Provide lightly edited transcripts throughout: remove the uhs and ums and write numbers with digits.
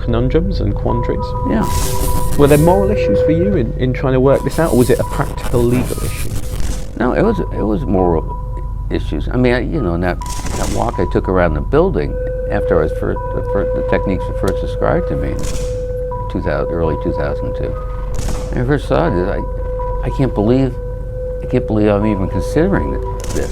conundrums and quandaries? Yeah. Were there moral issues for you in trying to work this out, or was it a practical legal issue? No, it was moral issues. I mean, you know, in that walk I took around the building after I was the techniques were first described to me in early 2002. When I first saw it, I can't believe I'm even considering this.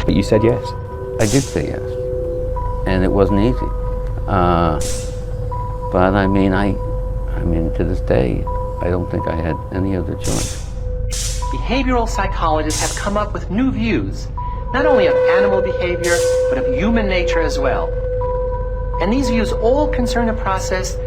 But you said yes. I did say yes, and it wasn't easy. But I mean, to this day, I don't think I had any other choice. Behavioral psychologists have come up with new views, not only of animal behavior, but of human nature as well. And these views all concern a process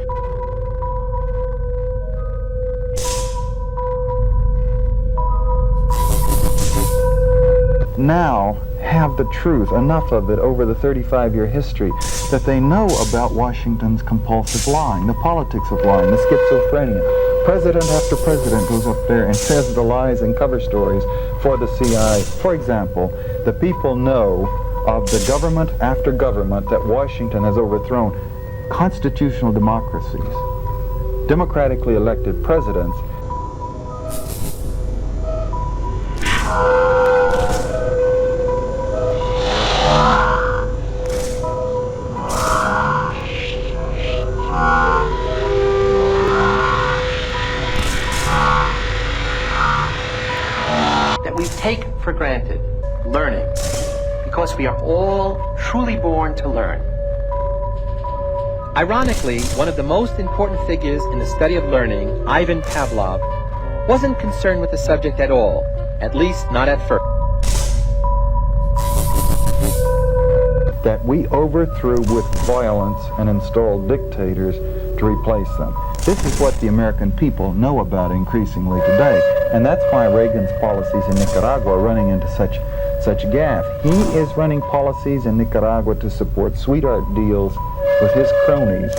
now have the truth, enough of it over the 35-year history, that they know about Washington's compulsive lying, the politics of lying, the schizophrenia. President after president goes up there and says the lies and cover stories for the CIA. For example, the people know of the government after government that Washington has overthrown. Constitutional democracies, democratically elected presidents, take for granted learning, because we are all truly born to learn. Ironically, one of the most important figures in the study of learning, Ivan Pavlov, wasn't concerned with the subject at all, at least not at first. That we overthrew with violence and installed dictators to replace them. This is what the American people know about increasingly today, and that's why Reagan's policies in Nicaragua are running into such gaffe. He is running policies in Nicaragua to support sweetheart deals with his cronies.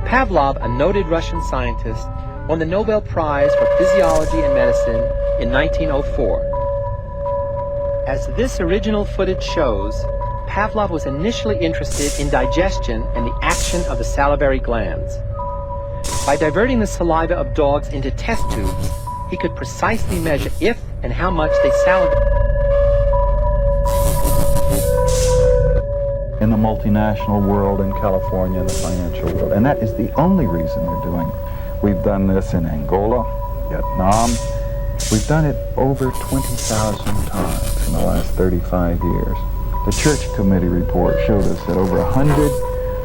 Pavlov, a noted Russian scientist, won the Nobel Prize for Physiology and Medicine in 1904. As this original footage shows, Pavlov was initially interested in digestion and the action of the salivary glands. By diverting the saliva of dogs into test tubes, he could precisely measure if and how much they salivate. In the multinational world, in California, in the financial world. And that is the only reason they're doing it. We've done this in Angola, Vietnam. We've done it over 20,000 times in the last 35 years. The Church Committee report showed us that over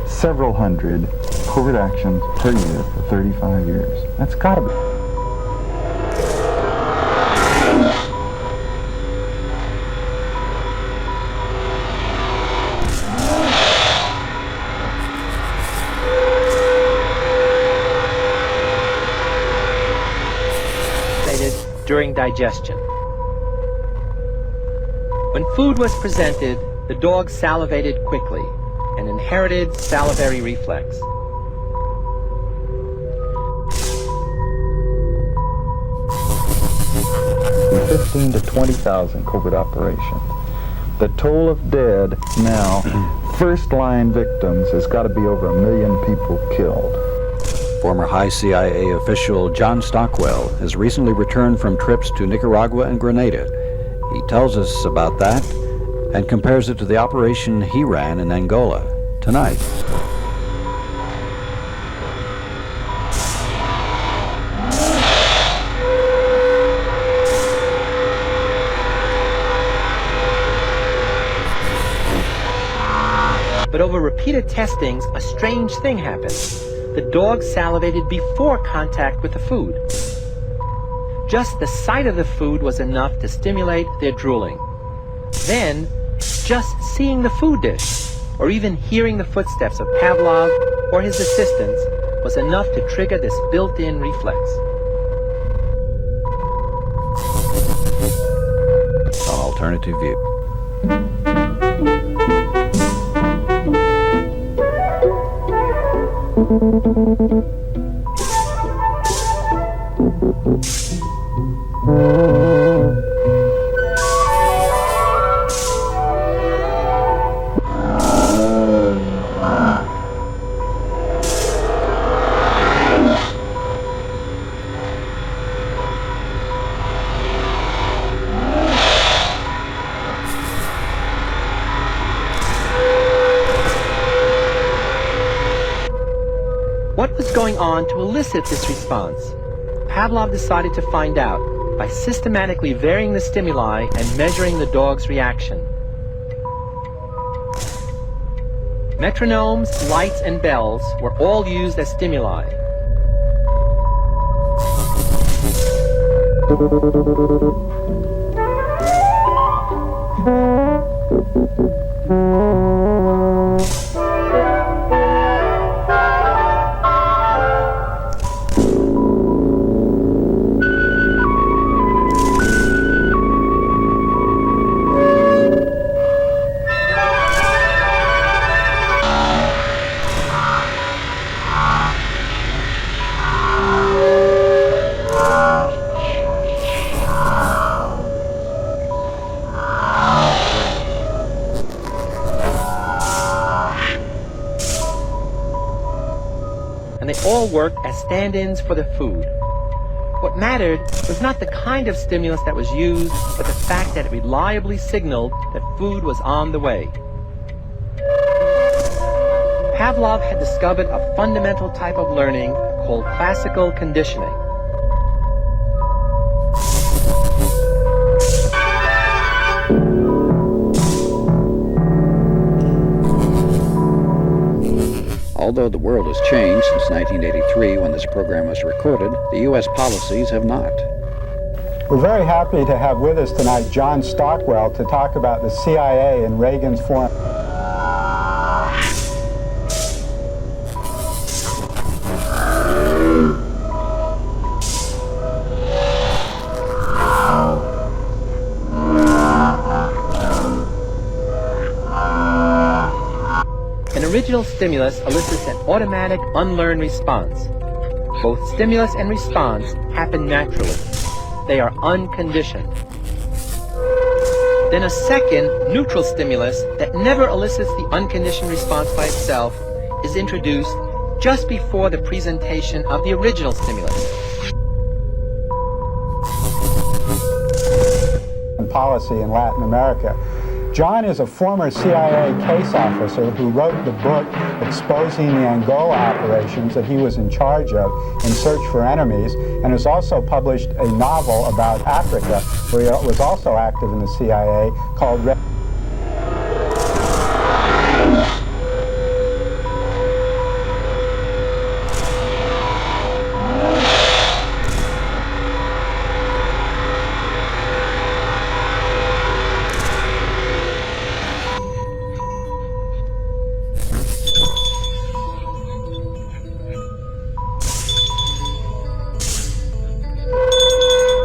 several hundred covert actions per year for 35 years. That's gotta be. During digestion. When food was presented, the dog salivated quickly, an inherited salivary reflex. In 15 to 20,000 covert operations. The toll of dead now, first-line victims, has got to be over 1 million people killed. Former high CIA official John Stockwell has recently returned from trips to Nicaragua and Grenada. He tells us about that and compares it to the operation he ran in Angola tonight. But over repeated testings, a strange thing happened. The dog salivated before contact with the food. just the sight of the food was enough to stimulate their drooling. Then, just seeing the food dish, or even hearing the footsteps of Pavlov or his assistants, was enough to trigger this built-in reflex. An alternative view. What was going on to elicit this response? Pavlov decided to find out by systematically varying the stimuli and measuring the dog's reaction. Metronomes, lights, and bells were all used as stimuli. And they all worked as stand-ins for the food. What mattered was not the kind of stimulus that was used, but the fact that it reliably signaled that food was on the way. Pavlov had discovered a fundamental type of learning called classical conditioning. Although the world has changed since 1983 when this program was recorded, the U.S. policies have not. We're very happy to have with us tonight John Stockwell to talk about the CIA and Reagan's foreign... An original stimulus elicits an automatic, unlearned response. Both stimulus and response happen naturally. They are unconditioned. Then a second, neutral stimulus that never elicits the unconditioned response by itself is introduced just before the presentation of the original stimulus. policy in Latin America. John is a former CIA case officer who wrote the book exposing the Angola operations that he was in charge of in Search for Enemies, and has also published a novel about Africa, where he was also active in the CIA, called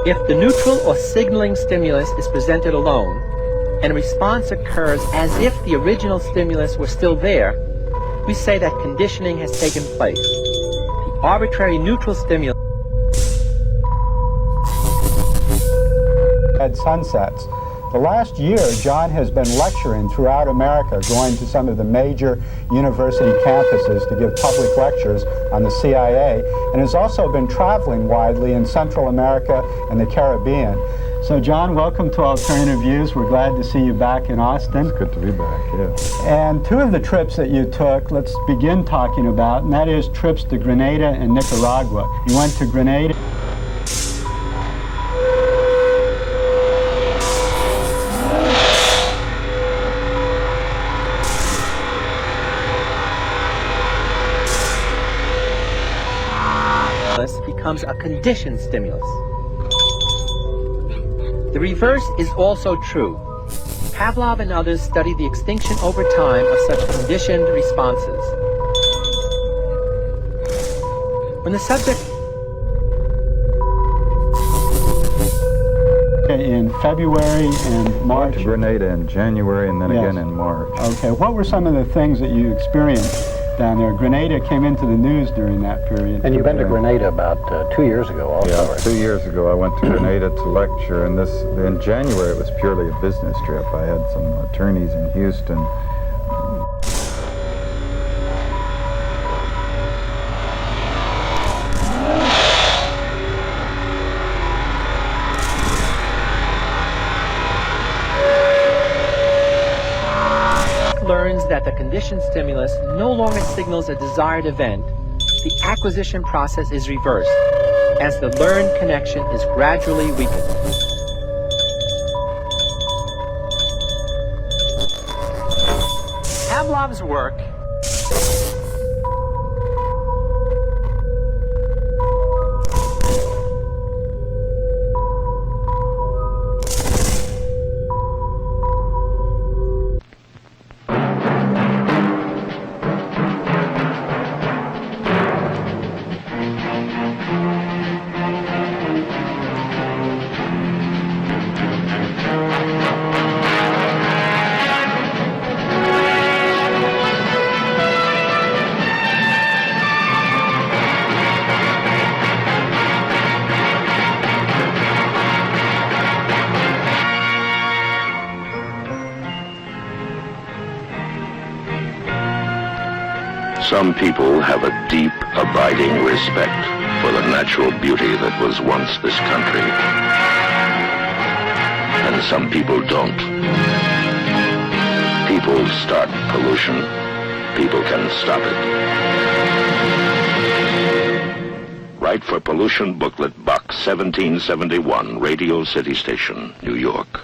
If the neutral or signaling stimulus is presented alone, and a response occurs as if the original stimulus were still there, we say that conditioning has taken place. The arbitrary neutral stimulus Red Sunsets. The last year, John has been lecturing throughout America, going to some of the major university campuses to give public lectures on the CIA, and has also been traveling widely in Central America and the Caribbean. So John, welcome to Alternative Views. We're glad to see you back in Austin. It's good to be back, yes. And two of the trips that you took, let's begin talking about, and that is trips to Grenada and Nicaragua. You went to Grenada. becomes a conditioned stimulus. The reverse is also true. Pavlov and others studied the extinction over time of such conditioned responses. When the subject in February and March. Went to Grenada in January and then Yes. again in March. Okay, what were some of the things that you experienced down there? Grenada came into the news during that period. And you've been to Grenada about 2 years ago also, Yeah, right? 2 years ago I went to Grenada to lecture, and in January it was purely a business trip. I had some attorneys in Houston. learns that the conditioned stimulus no longer signals a desired event, the acquisition process is reversed as the learned connection is gradually weakened. Pavlov's work Some people have a deep, abiding respect for the natural beauty that was once this country. And some people don't. People start pollution. People can stop it. Write for Pollution Booklet, Box 1771, Radio City Station, New York.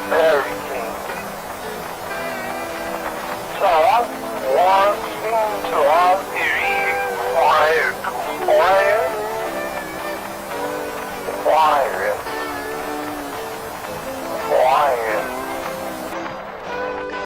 Very